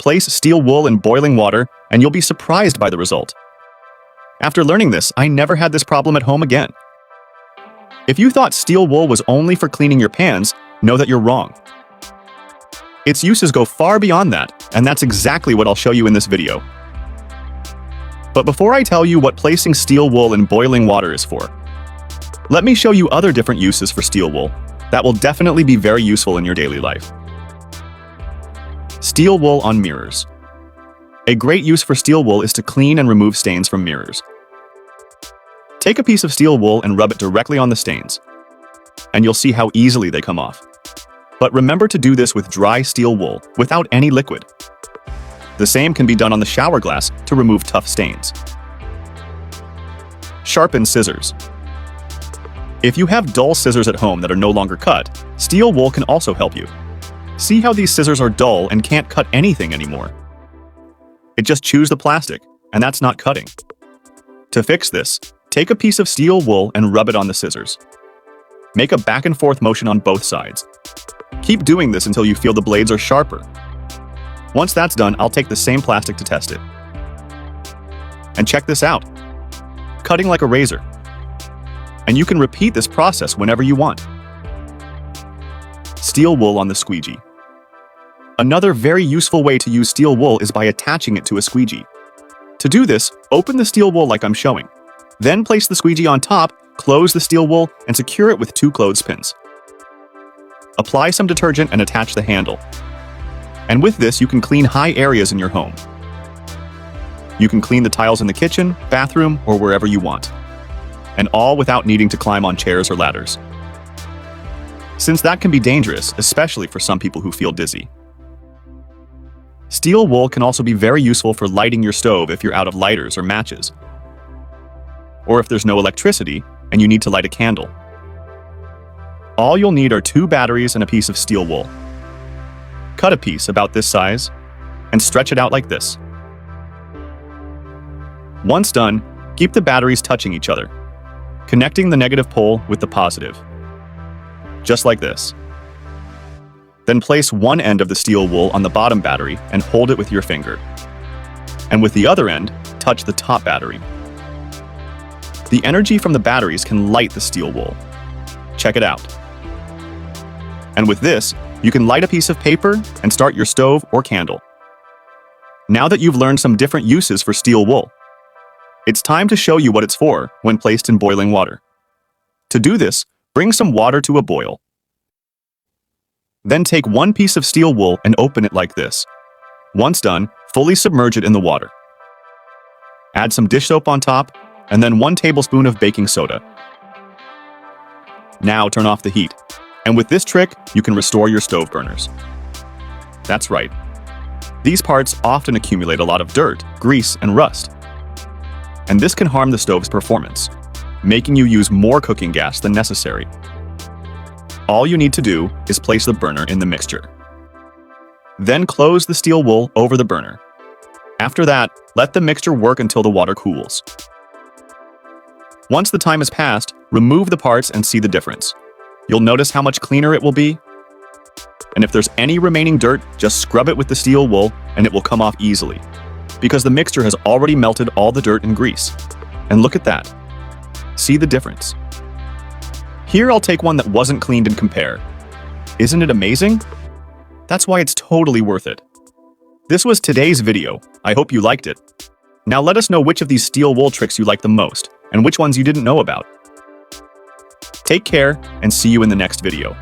Place steel wool in boiling water, and you'll be surprised by the result. After learning this, I never had this problem at home again. If you thought steel wool was only for cleaning your pans, know that you're wrong. Its uses go far beyond that, and that's exactly what I'll show you in this video. But before I tell you what placing steel wool in boiling water is for, let me show you other different uses for steel wool that will definitely be very useful in your daily life. Steel wool on mirrors. A great use for steel wool is to clean and remove stains from mirrors. Take a piece of steel wool and rub it directly on the stains, and you'll see how easily they come off. But remember to do this with dry steel wool without any liquid. The same can be done on the shower glass to remove tough stains. Sharpened scissors. If you have dull scissors at home that are no longer cut, steel wool can also help you. See how these scissors are dull and can't cut anything anymore? It just chews the plastic, and that's not cutting. To fix this, take a piece of steel wool and rub it on the scissors. Make a back and forth motion on both sides. Keep doing this until you feel the blades are sharper. Once that's done, I'll take the same plastic to test it. And check this out. Cutting like a razor. And you can repeat this process whenever you want. Steel wool on the squeegee. Another very useful way to use steel wool is by attaching it to a squeegee. To do this, open the steel wool like I'm showing. Then place the squeegee on top, close the steel wool, and secure it with 2 clothespins. Apply some detergent and attach the handle. And with this, you can clean high areas in your home. You can clean the tiles in the kitchen, bathroom, or wherever you want. And all without needing to climb on chairs or ladders. Since that can be dangerous, especially for some people who feel dizzy. Steel wool can also be very useful for lighting your stove if you're out of lighters or matches. Or if there's no electricity and you need to light a candle. All you'll need are 2 batteries and a piece of steel wool. Cut a piece about this size and stretch it out like this. Once done, keep the batteries touching each other, connecting the negative pole with the positive. Just like this. Then place one end of the steel wool on the bottom battery and hold it with your finger. And with the other end, touch the top battery. The energy from the batteries can light the steel wool. Check it out. And with this, you can light a piece of paper and start your stove or candle. Now that you've learned some different uses for steel wool, it's time to show you what it's for when placed in boiling water. To do this, bring some water to a boil. Then take 1 piece of steel wool and open it like this. Once done, fully submerge it in the water. Add some dish soap on top, and then 1 tablespoon of baking soda. Now turn off the heat. And with this trick, you can restore your stove burners. That's right. These parts often accumulate a lot of dirt, grease, and rust. And this can harm the stove's performance, making you use more cooking gas than necessary. All you need to do is place the burner in the mixture. Then close the steel wool over the burner. After that, let the mixture work until the water cools. Once the time has passed, remove the parts and see the difference. You'll notice how much cleaner it will be. And if there's any remaining dirt, just scrub it with the steel wool and it will come off easily, because the mixture has already melted all the dirt and grease. And look at that. See the difference? Here I'll take one that wasn't cleaned and compare. Isn't it amazing? That's why it's totally worth it. This was today's video. I hope you liked it. Now let us know which of these steel wool tricks you like the most and which ones you didn't know about. Take care and see you in the next video.